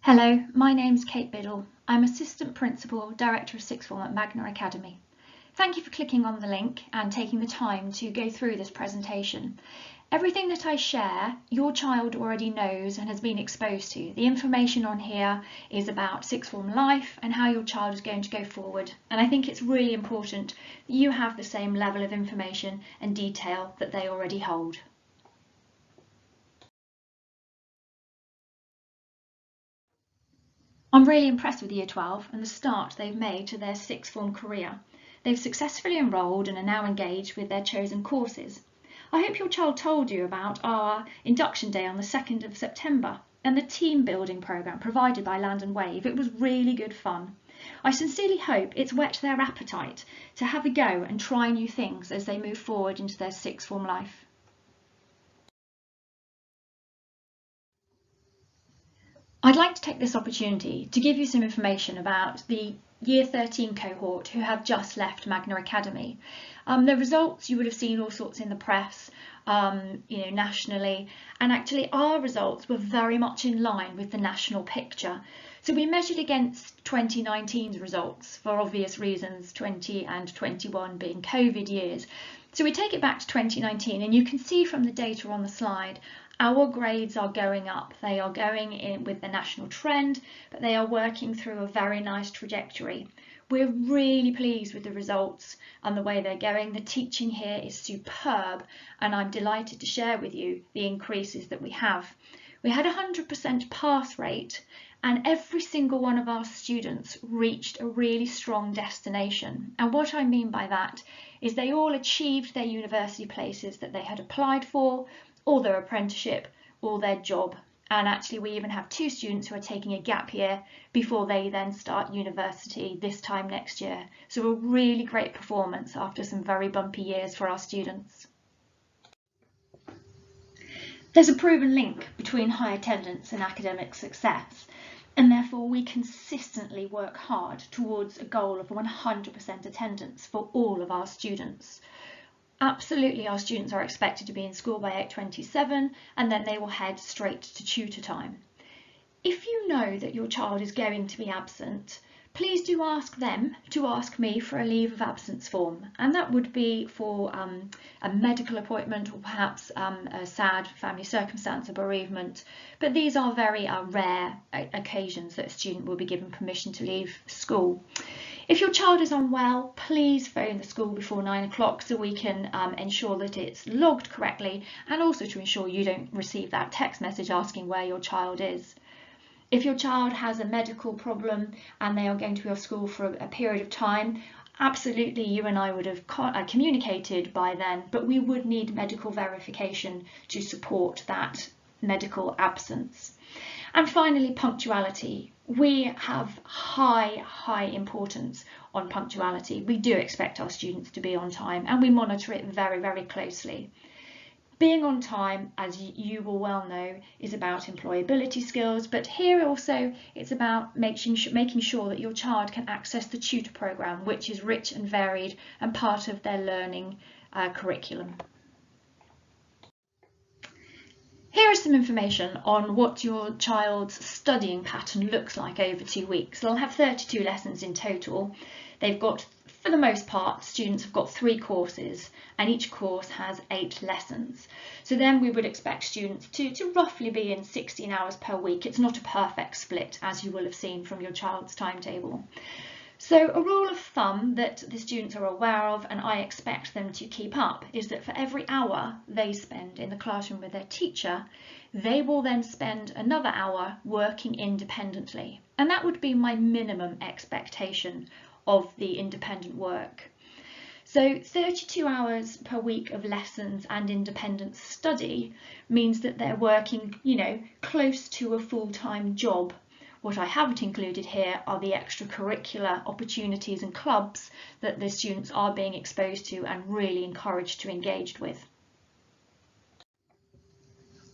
Hello, my name's Kate Biddle. I'm Assistant Principal, Director of Sixth Form at Magna Academy. Thank you for clicking on the link and taking the time to go through this presentation. Everything that I share, your child already knows and has been exposed to. The information on here is about sixth form life and how your child is going to go forward. And I think it's really important that you have the same level of information and detail that they already hold. I'm really impressed with Year 12 and the start they've made to their sixth form career. They've successfully enrolled and are now engaged with their chosen courses. I hope your child told you about our induction day on the 2nd of September and the team building programme provided by Land and Wave. It was really good fun. I sincerely hope it's whet their appetite to have a go and try new things as they move forward into their sixth form life. I'd like to take this opportunity to give you some information about the Year 13 cohort who have just left Magna Academy. The results, you would have seen all sorts in the press, nationally, and actually our results were very much in line with the national picture. So we measured against 2019's results for obvious reasons, 20 and 21 being COVID years. So we take it back to 2019 and you can see from the data on the slide our grades are going up. They are going in with the national trend, but they are working through a very nice trajectory. We're really pleased with the results and the way they're going. The teaching here is superb, and I'm delighted to share with you the increases that we have. We had a 100% pass rate, and every single one of our students reached a really strong destination. And what I mean by that is they all achieved their university places that they had applied for, or their apprenticeship, or their job. And actually we even have 2 students who are taking a gap year before they then start university this time next year. So a really great performance after some very bumpy years for our students. There's a proven link between high attendance and academic success, and therefore we consistently work hard towards a goal of 100% attendance for all of our students. Absolutely, our students are expected to be in school by 8:27 and then they will head straight to tutor time. If you know that your child is going to be absent, please do ask them to ask me for a leave of absence form, and that would be for a medical appointment or perhaps a sad family circumstance, a bereavement. But these are very rare occasions that a student will be given permission to leave school. If your child is unwell, please phone the school before 9 o'clock so we can ensure that it's logged correctly, and also to ensure you don't receive that text message asking where your child is. If your child has a medical problem and they are going to be off school for a period of time, absolutely you and I would have communicated by then, but we would need medical verification to support that medical absence. And finally, punctuality. We have high importance on punctuality. We do expect our students to be on time and we monitor it very, very closely. Being on time, as you will well know, is about employability skills, but here also it's about making sure that your child can access the tutor programme, which is rich and varied and part of their learning curriculum. Here is some information on what your child's studying pattern looks like over 2 weeks. They'll have 32 lessons in total. They've got, for the most part, students have got 3 courses and each course has 8 lessons. So then we would expect students to roughly be in 16 hours per week. It's not a perfect split, as you will have seen from your child's timetable. So a rule of thumb that the students are aware of and I expect them to keep up is that for every hour they spend in the classroom with their teacher, they will then spend another hour working independently. And that would be my minimum expectation of the independent work. So 32 hours per week of lessons and independent study means that they're working, close to a full-time job. What I haven't included here are the extracurricular opportunities and clubs that the students are being exposed to and really encouraged to engage with.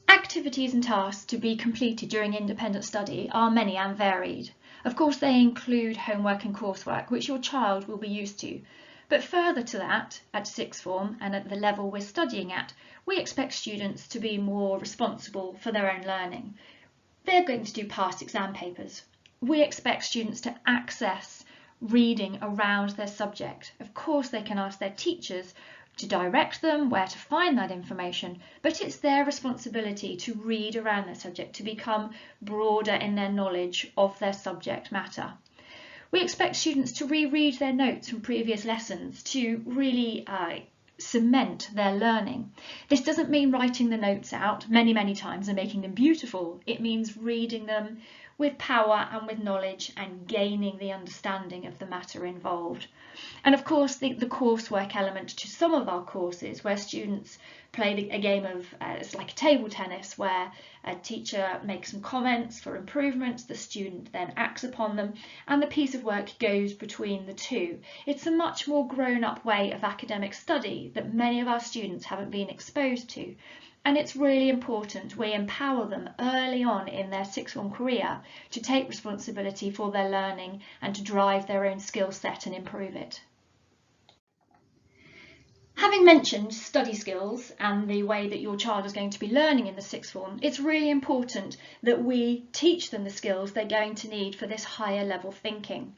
Activities and tasks to be completed during independent study are many and varied. Of course, they include homework and coursework, which your child will be used to. But further to that, at sixth form and at the level we're studying at, we expect students to be more responsible for their own learning. They're going to do past exam papers. We expect students to access reading around their subject. Of course, they can ask their teachers to direct them where to find that information, but it's their responsibility to read around their subject, to become broader in their knowledge of their subject matter. We expect students to reread their notes from previous lessons to really cement their learning. This doesn't mean writing the notes out many times and making them beautiful. It means reading them with power and with knowledge and gaining the understanding of the matter involved. And of course the coursework element to some of our courses, where students play a game of, it's like a table tennis, where a teacher makes some comments for improvements, the student then acts upon them, and the piece of work goes between the two. It's a much more grown-up way of academic study that many of our students haven't been exposed to. And it's really important we empower them early on in their sixth form career to take responsibility for their learning and to drive their own skill set and improve it. Having mentioned study skills and the way that your child is going to be learning in the sixth form, it's really important that we teach them the skills they're going to need for this higher level thinking.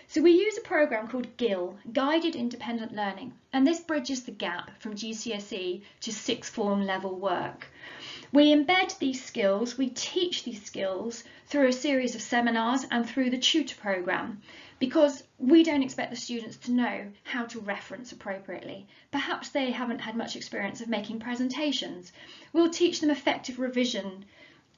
So we use a programme called GIL, Guided Independent Learning, and this bridges the gap from GCSE to sixth form level work. We embed these skills, we teach these skills through a series of seminars and through the tutor programme, because we don't expect the students to know how to reference appropriately. Perhaps they haven't had much experience of making presentations. We'll teach them effective revision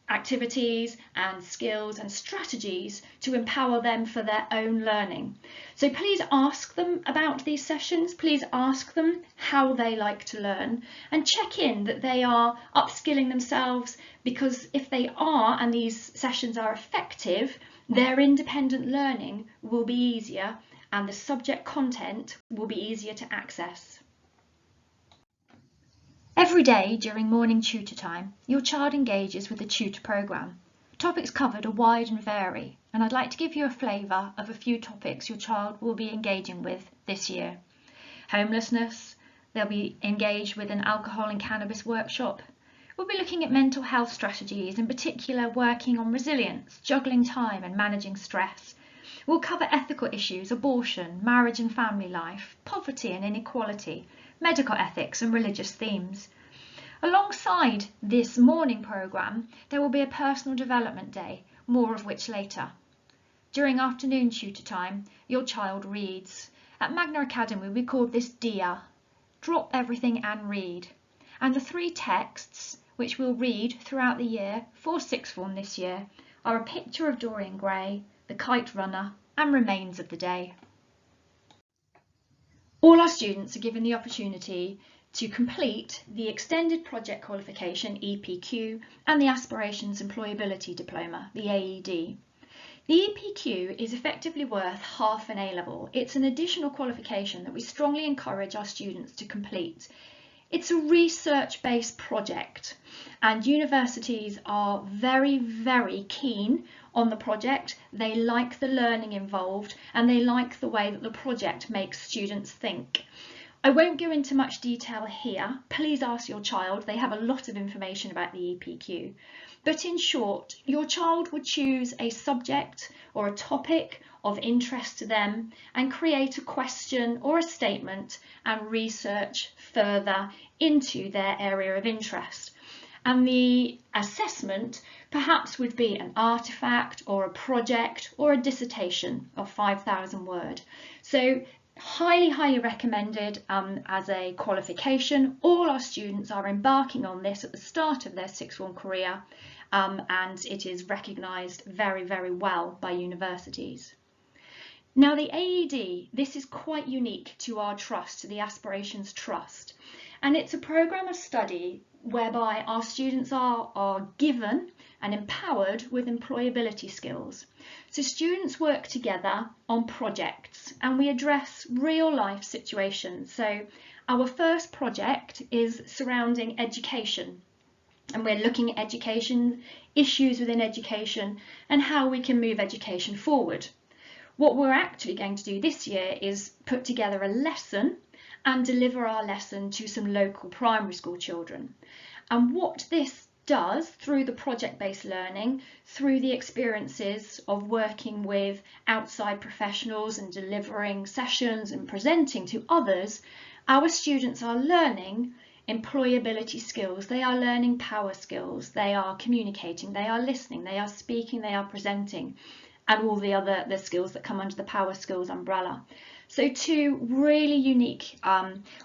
activities and skills and strategies to empower them for their own learning. So please ask them about these sessions, please ask them how they like to learn, and check in that they are upskilling themselves, because if they are and these sessions are effective, their independent learning will be easier and the subject content will be easier to access. Every day during morning tutor time, your child engages with the tutor programme. Topics covered are wide and vary, and I'd like to give you a flavour of a few topics your child will be engaging with this year. Homelessness, they'll be engaged with an alcohol and cannabis workshop. We'll be looking at mental health strategies, in particular working on resilience, juggling time and managing stress. We'll cover ethical issues, abortion, marriage and family life, poverty and inequality, medical ethics and religious themes. Alongside this morning programme, there will be a personal development day, more of which later. During afternoon tutor time, your child reads. At Magna Academy we call this DIA, Drop Everything and Read. And the three texts which we'll read throughout the year for sixth form this year are A Picture of Dorian Gray, The Kite Runner and Remains of the Day. All our students are given the opportunity to complete the Extended Project Qualification EPQ and the Aspirations Employability Diploma, the AED. The EPQ is effectively worth half an A-level. It's an additional qualification that we strongly encourage our students to complete. It's a research-based project and universities are very keen on the project. They like the learning involved and they like the way that the project makes students think. I won't go into much detail here. Please ask your child. They have a lot of information about the EPQ. But in short, your child would choose a subject or a topic of interest to them and create a question or a statement and research further into their area of interest. And the assessment perhaps would be an artifact or a project or a dissertation of 5,000 words. So highly recommended as a qualification. All our students are embarking on this at the start of their sixth form career and it is recognised very well by universities. Now the AED, this is quite unique to our trust, to the Aspirations Trust, and it's a programme of study whereby our students are given and empowered with employability skills. So students work together on projects and we address real life situations. So our first project is surrounding education, and we're looking at education, issues within education and how we can move education forward. What we're actually going to do this year is put together a lesson and deliver our lesson to some local primary school children. And what this does through the project-based learning, through the experiences of working with outside professionals and delivering sessions and presenting to others, our students are learning employability skills, they are learning power skills, they are communicating, they are listening, they are speaking, they are presenting, and all the skills that come under the power skills umbrella. So two really unique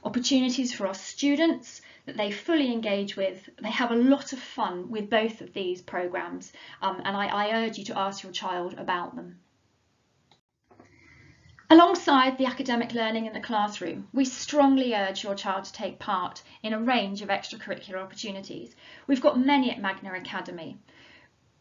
opportunities for our students that they fully engage with. They have a lot of fun with both of these programmes, and I urge you to ask your child about them. Alongside the academic learning in the classroom, we strongly urge your child to take part in a range of extracurricular opportunities. We've got many at Magna Academy.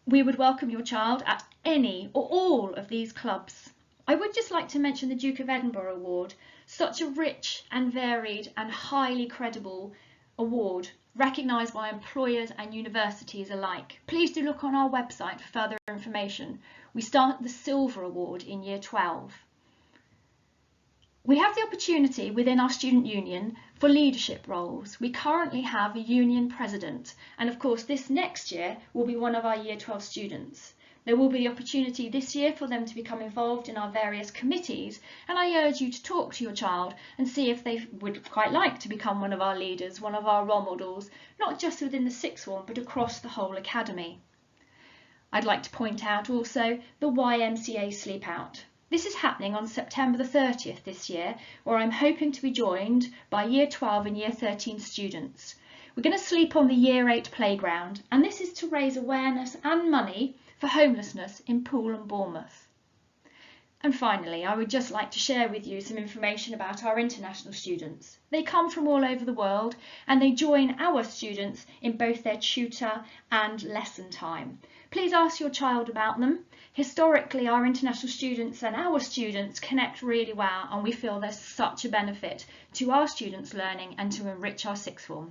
We would welcome your child at any or all of these clubs. I would just like to mention the Duke of Edinburgh Award, such a rich and varied and highly credible award recognised by employers and universities alike. Please do look on our website for further information. We start the Silver Award in Year 12. We have the opportunity within our student union for leadership roles. We currently have a union president, and of course this next year will be one of our Year 12 students. There will be the opportunity this year for them to become involved in our various committees, and I urge you to talk to your child and see if they would quite like to become one of our leaders, one of our role models, not just within the sixth form but across the whole academy. I'd like to point out also the YMCA Sleep Out. This is happening on September the 30th this year, where I'm hoping to be joined by Year 12 and Year 13 students. We're going to sleep on the Year 8 playground, and this is to raise awareness and money for homelessness in Poole and Bournemouth. And finally, I would just like to share with you some information about our international students. They come from all over the world and they join our students in both their tutor and lesson time. Please ask your child about them. Historically, our international students and our students connect really well, and we feel there's such a benefit to our students' learning and to enrich our sixth form.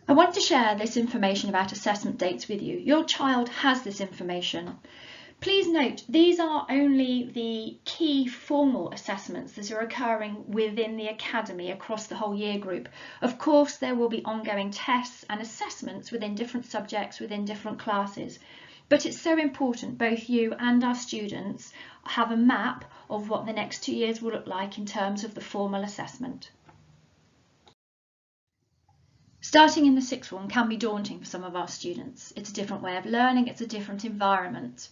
I want to share this information about assessment dates with you. Your child has this information. Please note, these are only the key formal assessments that are occurring within the academy across the whole year group. Of course, there will be ongoing tests and assessments within different subjects, within different classes. But it's so important both you and our students have a map of what the next 2 years will look like in terms of the formal assessment. Starting in the sixth form can be daunting for some of our students. It's a different way of learning, it's a different environment.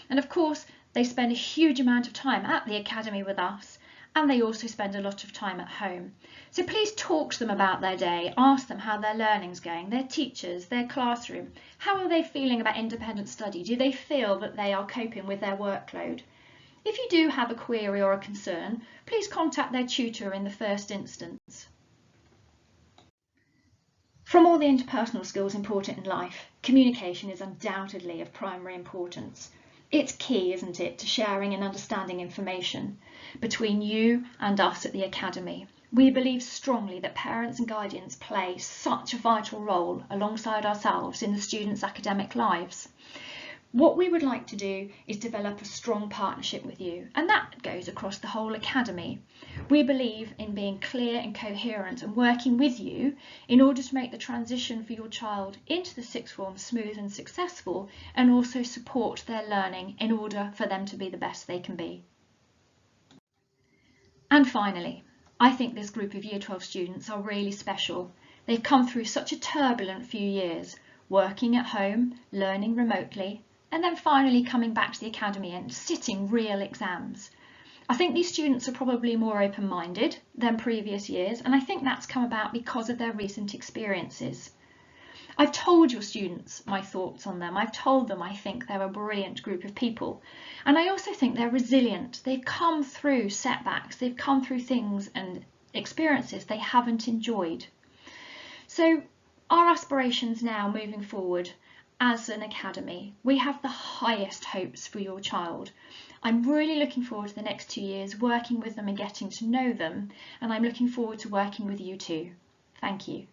And of course, they spend a huge amount of time at the academy with us, and they also spend a lot of time at home. So please talk to them about their day, ask them how their learning's going, their teachers, their classroom. How are they feeling about independent study? Do they feel that they are coping with their workload? If you do have a query or a concern, please contact their tutor in the first instance. From all the interpersonal skills important in life, communication is undoubtedly of primary importance. It's key, isn't it, to sharing and understanding information between you and us at the academy. We believe strongly that parents and guardians play such a vital role alongside ourselves in the students' academic lives. What we would like to do is develop a strong partnership with you, and that goes across the whole academy. We believe in being clear and coherent and working with you in order to make the transition for your child into the sixth form smooth and successful, and also support their learning in order for them to be the best they can be. And finally, I think this group of Year 12 students are really special. They've come through such a turbulent few years, working at home, learning remotely, and then finally coming back to the academy and sitting real exams. I think these students are probably more open-minded than previous years, and I think that's come about because of their recent experiences. I've told your students my thoughts on them. I've told them I think they're a brilliant group of people, and I also think they're resilient. They've come through setbacks, they've come through things and experiences they haven't enjoyed. So our aspirations now moving forward as an academy, we have the highest hopes for your child. I'm really looking forward to the next 2 years working with them and getting to know them, and I'm looking forward to working with you too. Thank you.